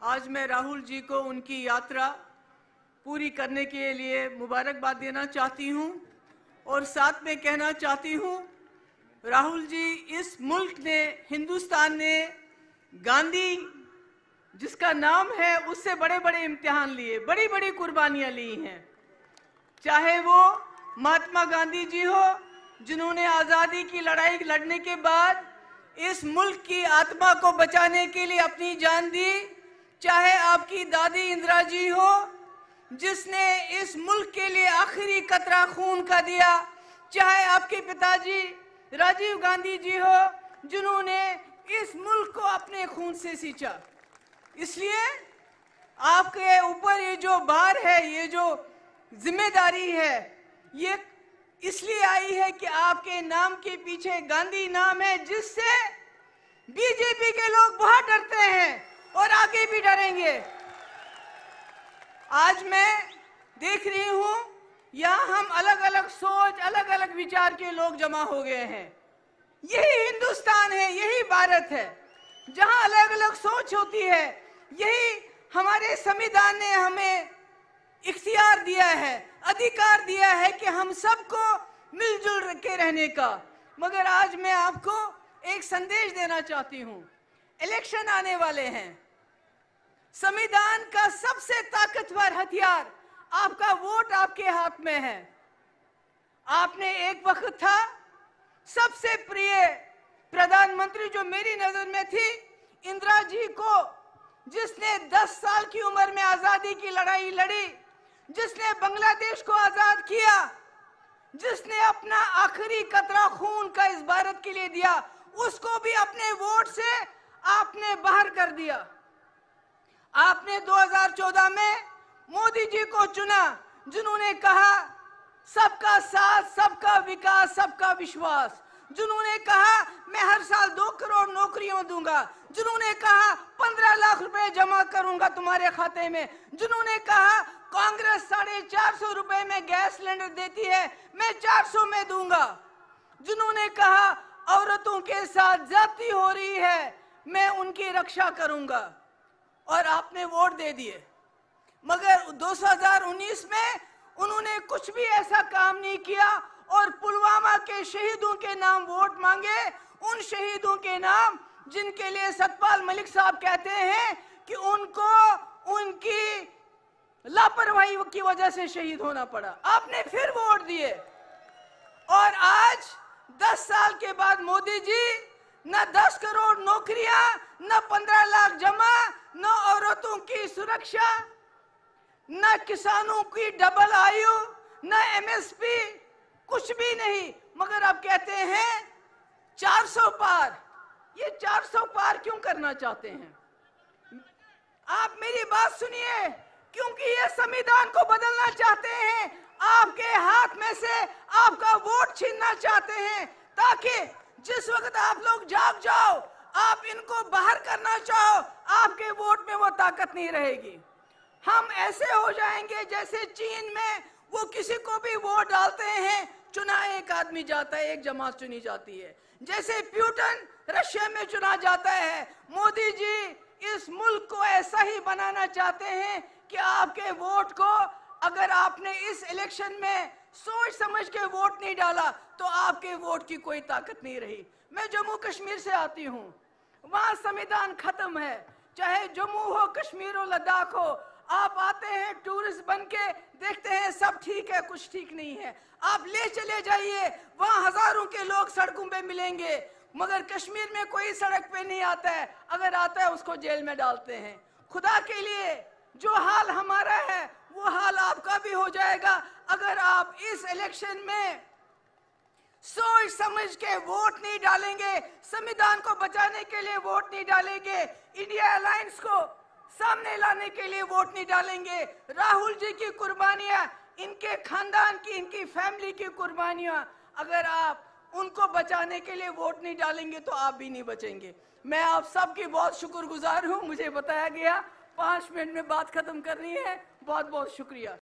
आज मैं राहुल जी को उनकी यात्रा पूरी करने के लिए मुबारकबाद देना चाहती हूं और साथ में कहना चाहती हूं, राहुल जी, इस मुल्क ने, हिंदुस्तान ने गांधी जिसका नाम है उससे बड़े बड़े इम्तिहान लिए, बड़ी बड़ी कुर्बानियां ली हैं। चाहे वो महात्मा गांधी जी हो जिन्होंने आज़ादी की लड़ाई लड़ने के बाद इस मुल्क की आत्मा को बचाने के लिए अपनी जान दी, चाहे आपकी दादी इंदिरा जी हो जिसने इस मुल्क के लिए आखिरी कतरा खून का दिया, चाहे आपके पिताजी राजीव गांधी जी हो जिन्होंने इस मुल्क को अपने खून से सींचा। इसलिए आपके ऊपर ये जो भार है, ये जो जिम्मेदारी है, ये इसलिए आई है कि आपके नाम के पीछे गांधी नाम है, जिससे बीजेपी के लोग बहुत डरते हैं और आगे भी डरेंगे। आज मैं देख रही हूं यहां हम अलग अलग सोच, अलग अलग विचार के लोग जमा हो गए हैं। यही हिंदुस्तान है, यही भारत है जहां अलग अलग सोच होती है। यही हमारे संविधान ने हमें इख्तियार दिया है, अधिकार दिया है कि हम सबको मिलजुल के रहने का। मगर आज मैं आपको एक संदेश देना चाहती हूं। इलेक्शन आने वाले हैं। संविधान का सबसे ताकतवर हथियार आपका वोट आपके हाथ में है। आपने एक वक्त था सबसे प्रिय प्रधानमंत्री जो मेरी नजर में थी, इंदिरा जी को, जिसने 10 साल की उम्र में आजादी की लड़ाई लड़ी, जिसने बांग्लादेश को आजाद किया, जिसने अपना आखिरी कतरा खून का इस भारत के लिए दिया, उसको भी अपने वोट से आपने बाहर कर दिया। आपने 2014 में मोदी जी को चुना जिन्होंने कहा सबका साथ, सबका विकास, सबका विश्वास, जिन्होंने कहा मैं हर साल 2 करोड़ नौकरियां दूंगा, जिन्होंने कहा 15 लाख रुपए जमा करूंगा तुम्हारे खाते में, जिन्होंने कहा कांग्रेस 450 रुपए में गैस सिलेंडर देती है, मैं 400 में दूंगा, जिन्होंने कहा औरतों के साथ ज्यादती हो रही है, मैं उनकी रक्षा करूंगा, और आपने वोट दे दिए। मगर 2019 में उन्होंने कुछ भी ऐसा काम नहीं किया और पुलवामा के शहीदों के नाम वोट मांगे, उन शहीदों के नाम जिनके लिए सतपाल मलिक साहब कहते हैं कि उनको उनकी लापरवाही की वजह से शहीद होना पड़ा। आपने फिर वोट दिए और आज 10 साल के बाद मोदी जी न 10 करोड़ नौकरियां, न 15 लाख जमा, न औरतों की सुरक्षा, न किसानों की डबल आयु, न एमएसपी, कुछ भी नहीं। मगर आप कहते हैं 400 पार। ये 400 पार क्यों करना चाहते हैं? आप मेरी बात सुनिए, क्योंकि ये संविधान को बदलना चाहते हैं, आपके हाथ में से आपका वोट छीनना चाहते हैं, ताकि जिस वक्त आप लोग जाग जाओ, आप इनको बाहर करना चाहो, आपके वोट में वो ताकत नहीं रहेगी। हम ऐसे हो जाएंगे जैसे चीन में वो किसी को भी वोट डालते हैं, चुना एक आदमी जाता है, एक जमात चुनी जाती है। जैसे प्यूटन रशिया में चुना जाता है। मोदी जी इस मुल्क को ऐसा ही बनाना चाहते हैं कि आपके वोट को, अगर आपने इस इलेक्शन में सोच समझ के वोट नहीं डाला तो आपके वोट की कोई ताकत नहीं रही। मैं जम्मू कश्मीर से आती हूँ, वहां संविधान खत्म है। चाहे जम्मू हो, कश्मीर हो, लद्दाख हो, आप आते हैं टूरिस्ट बन के, देखते हैं सब ठीक है, कुछ ठीक नहीं है। आप ले चले जाइए, वहां हजारों के लोग सड़कों पे मिलेंगे, मगर कश्मीर में कोई सड़क पे नहीं आता है, अगर आता है उसको जेल में डालते हैं। खुदा के लिए जो हाल हमारा है वो हाल आपका भी हो जाएगा अगर आप इस इलेक्शन में सोच समझ के वोट नहीं डालेंगे, संविधान को बचाने के लिए वोट नहीं डालेंगे, इंडिया अलायंस को सामने लाने के लिए वोट नहीं डालेंगे। राहुल जी की कुर्बानियां, इनके खानदान की, इनकी फैमिली की कुर्बानियां, अगर आप उनको बचाने के लिए वोट नहीं डालेंगे तो आप भी नहीं बचेंगे। मैं आप सबकी बहुत शुक्रगुजार हूं। मुझे बताया गया 5 मिनट में बात खत्म करनी है। बहुत बहुत शुक्रिया।